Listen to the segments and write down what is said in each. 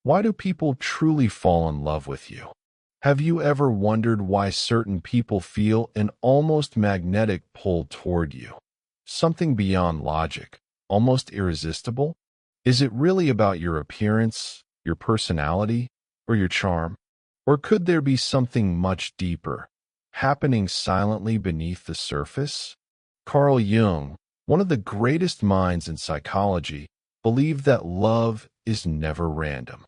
Why do people truly fall in love with you? Have you ever wondered why certain people feel an almost magnetic pull toward you? Something beyond logic, almost irresistible? Is it really about your appearance, your personality, or your charm? Or could there be something much deeper, happening silently beneath the surface? Carl Jung, one of the greatest minds in psychology, believed that love is never random.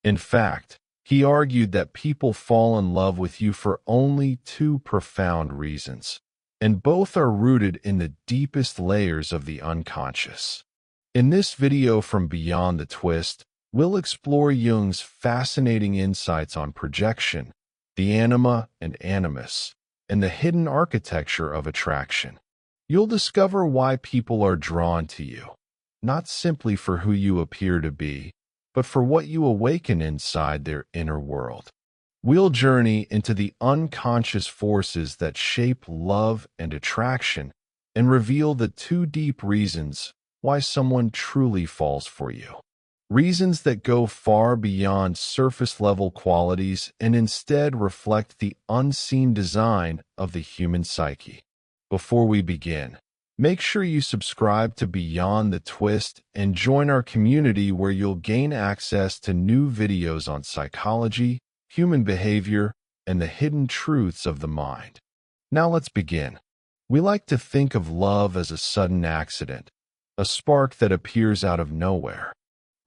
In fact, he argued that people fall in love with you for only two profound reasons, and both are rooted in the deepest layers of the unconscious. In this video from Beyond the Twist, we'll explore Jung's fascinating insights on projection, the anima and animus, and the hidden architecture of attraction. You'll discover why people are drawn to you, not simply for who you appear to be, but for what you awaken inside their inner world. We'll journey into the unconscious forces that shape love and attraction and reveal the two deep reasons why someone truly falls for you. Reasons that go far beyond surface-level qualities and instead reflect the unseen design of the human psyche. Before we begin, make sure you subscribe to Beyond the Twist and join our community where you'll gain access to new videos on psychology, human behavior, and the hidden truths of the mind. Now let's begin. We like to think of love as a sudden accident, a spark that appears out of nowhere.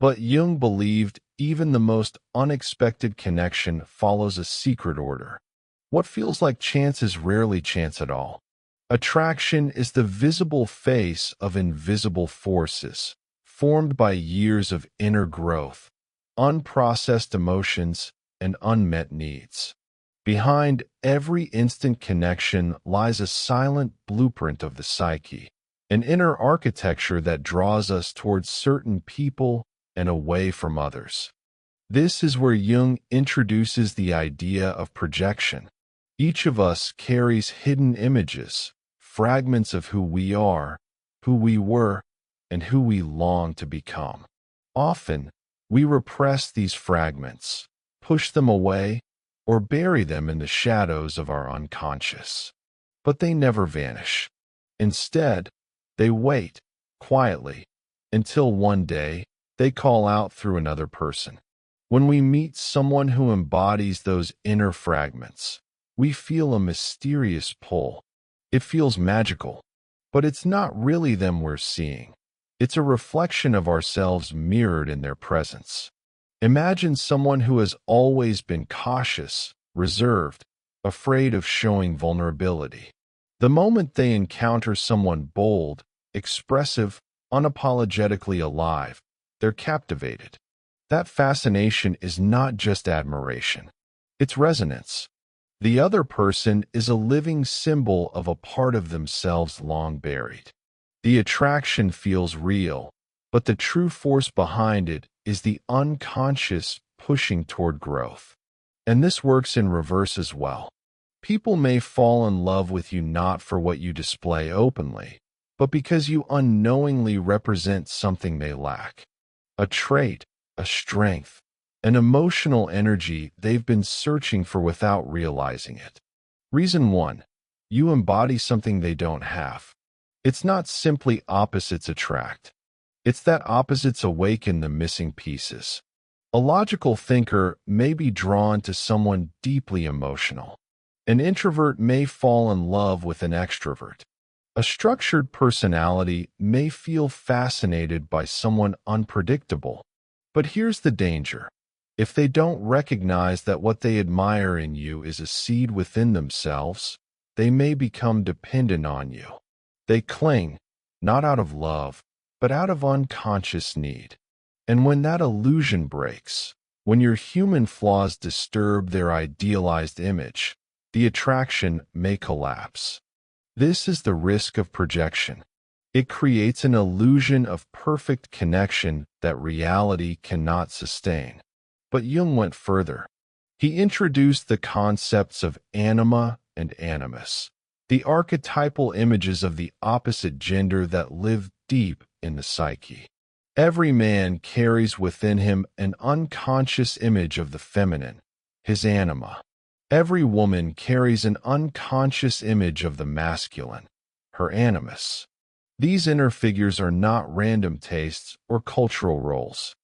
But Jung believed even the most unexpected connection follows a secret order. What feels like chance is rarely chance at all. Attraction is the visible face of invisible forces, formed by years of inner growth, unprocessed emotions, and unmet needs. Behind every instant connection lies a silent blueprint of the psyche, an inner architecture that draws us towards certain people and away from others. This is where Jung introduces the idea of projection. Each of us carries hidden images, fragments of who we are, who we were, and who we long to become. Often, we repress these fragments, push them away, or bury them in the shadows of our unconscious. But they never vanish. Instead, they wait, quietly, until one day they call out through another person. When we meet someone who embodies those inner fragments, we feel a mysterious pull. It feels magical, but it's not really them we're seeing. It's a reflection of ourselves mirrored in their presence. Imagine someone who has always been cautious, reserved, afraid of showing vulnerability. The moment they encounter someone bold, expressive, unapologetically alive, they're captivated. That fascination is not just admiration. It's resonance. The other person is a living symbol of a part of themselves long buried. The attraction feels real, but the true force behind it is the unconscious pushing toward growth. And this works in reverse as well. People may fall in love with you not for what you display openly, but because you unknowingly represent something they lack. A trait, a strength, an emotional energy they've been searching for without realizing it. Reason 1. You embody something they don't have. It's not simply opposites attract. It's that opposites awaken the missing pieces. A logical thinker may be drawn to someone deeply emotional. An introvert may fall in love with an extrovert. A structured personality may feel fascinated by someone unpredictable. But here's the danger. If they don't recognize that what they admire in you is a seed within themselves, they may become dependent on you. They cling, not out of love, but out of unconscious need. And when that illusion breaks, when your human flaws disturb their idealized image, the attraction may collapse. This is the risk of projection. It creates an illusion of perfect connection that reality cannot sustain. But Jung went further. He introduced the concepts of anima and animus, the archetypal images of the opposite gender that live deep in the psyche. Every man carries within him an unconscious image of the feminine, his anima. Every woman carries an unconscious image of the masculine, her animus. These inner figures are not random tastes or cultural roles.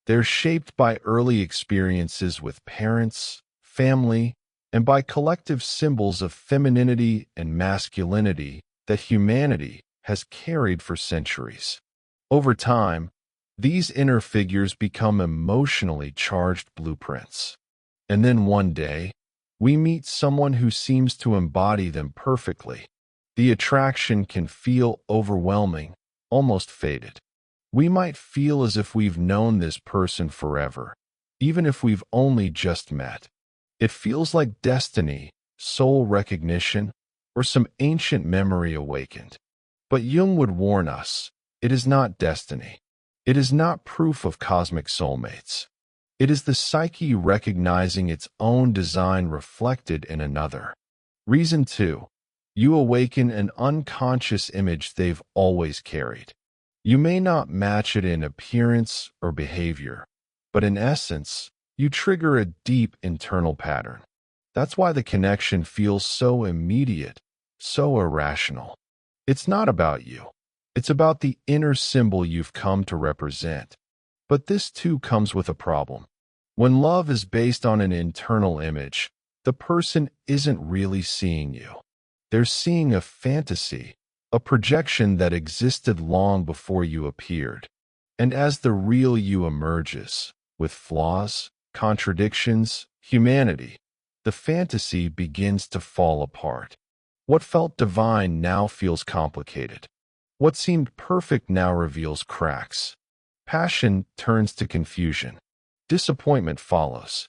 They're shaped by early experiences with parents, family, and by collective symbols of femininity and masculinity that humanity has carried for centuries. Over time, these inner figures become emotionally charged blueprints. And then one day, we meet someone who seems to embody them perfectly. The attraction can feel overwhelming, almost fated. We might feel as if we've known this person forever, even if we've only just met. It feels like destiny, soul recognition, or some ancient memory awakened. But Jung would warn us, it is not destiny. It is not proof of cosmic soulmates. It is the psyche recognizing its own design reflected in another. Reason 2. You awaken an unconscious image they've always carried. You may not match it in appearance or behavior, but in essence, you trigger a deep internal pattern. That's why the connection feels so immediate, so irrational. It's not about you. It's about the inner symbol you've come to represent. But this too comes with a problem. When love is based on an internal image, the person isn't really seeing you. They're seeing a fantasy, a projection that existed long before you appeared. And as the real you emerges, with flaws, contradictions, humanity, the fantasy begins to fall apart. What felt divine now feels complicated. What seemed perfect now reveals cracks. Passion turns to confusion. Disappointment follows.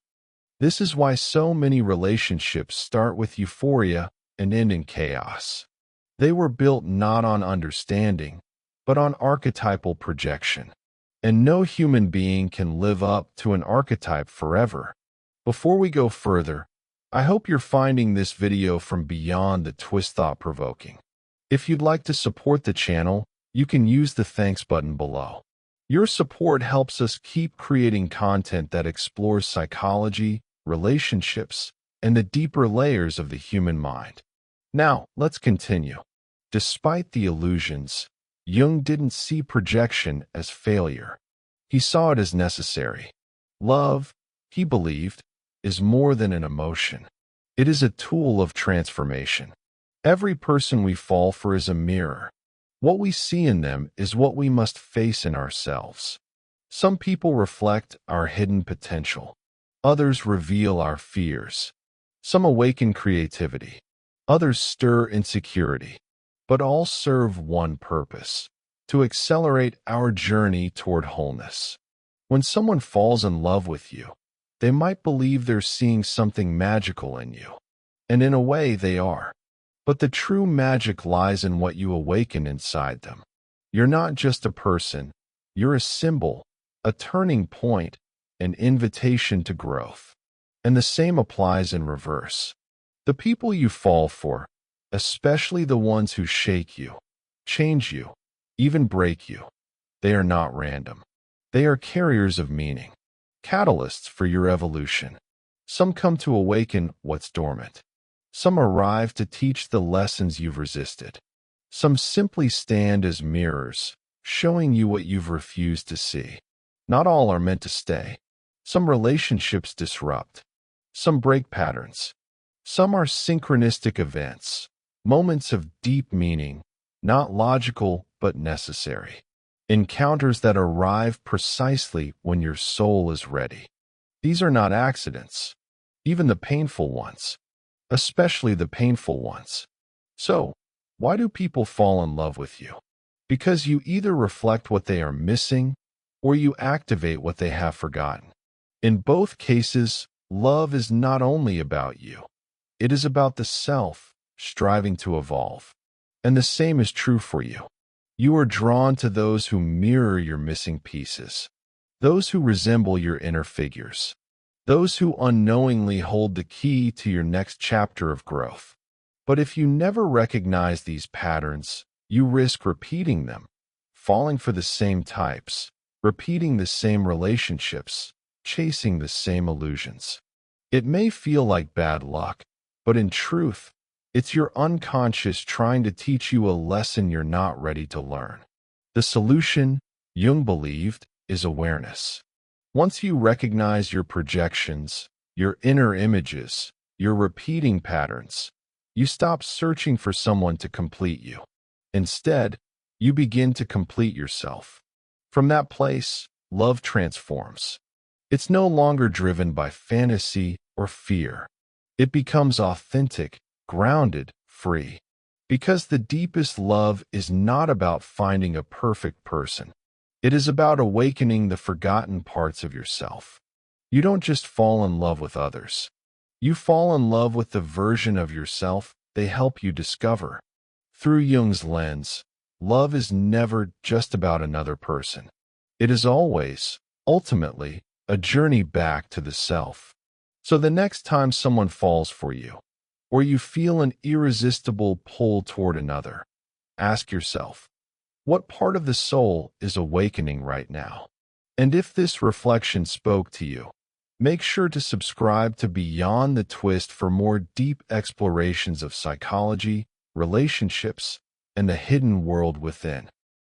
This is why so many relationships start with euphoria and end in chaos. They were built not on understanding, but on archetypal projection. And no human being can live up to an archetype forever. Before we go further, I hope you're finding this video from beyond the twist thought-provoking. If you'd like to support the channel, you can use the thanks button below. Your support helps us keep creating content that explores psychology, relationships, and the deeper layers of the human mind. Now, let's continue. Despite the illusions, Jung didn't see projection as failure. He saw it as necessary. Love, he believed, is more than an emotion. It is a tool of transformation. Every person we fall for is a mirror. What we see in them is what we must face in ourselves. Some people reflect our hidden potential. Others reveal our fears. Some awaken creativity. Others stir insecurity. But all serve one purpose: to accelerate our journey toward wholeness. When someone falls in love with you, they might believe they're seeing something magical in you. And in a way, they are. But the true magic lies in what you awaken inside them. You're not just a person. You're a symbol, a turning point, an invitation to growth. And the same applies in reverse. The people you fall for, especially the ones who shake you, change you, even break you, they are not random. They are carriers of meaning, catalysts for your evolution. Some come to awaken what's dormant. Some arrive to teach the lessons you've resisted. Some simply stand as mirrors, showing you what you've refused to see. Not all are meant to stay. Some relationships disrupt. Some break patterns. Some are synchronistic events, moments of deep meaning, not logical but necessary. Encounters that arrive precisely when your soul is ready. These are not accidents, even the painful ones. Especially the painful ones. So, why do people fall in love with you? Because you either reflect what they are missing, or you activate what they have forgotten. In both cases, love is not only about you. It is about the self, striving to evolve. And the same is true for you. You are drawn to those who mirror your missing pieces, those who resemble your inner figures. Those who unknowingly hold the key to your next chapter of growth. But if you never recognize these patterns, you risk repeating them, falling for the same types, repeating the same relationships, chasing the same illusions. It may feel like bad luck, but in truth, it's your unconscious trying to teach you a lesson you're not ready to learn. The solution, Jung believed, is awareness. Once you recognize your projections, your inner images, your repeating patterns, you stop searching for someone to complete you. Instead, you begin to complete yourself. From that place, love transforms. It's no longer driven by fantasy or fear. It becomes authentic, grounded, free. Because the deepest love is not about finding a perfect person. It is about awakening the forgotten parts of yourself. You don't just fall in love with others. You fall in love with the version of yourself they help you discover. Through Jung's lens, love is never just about another person. It is always, ultimately, a journey back to the self. So the next time someone falls for you, or you feel an irresistible pull toward another, ask yourself, what part of the soul is awakening right now? And if this reflection spoke to you, make sure to subscribe to Beyond the Twist for more deep explorations of psychology, relationships, and the hidden world within.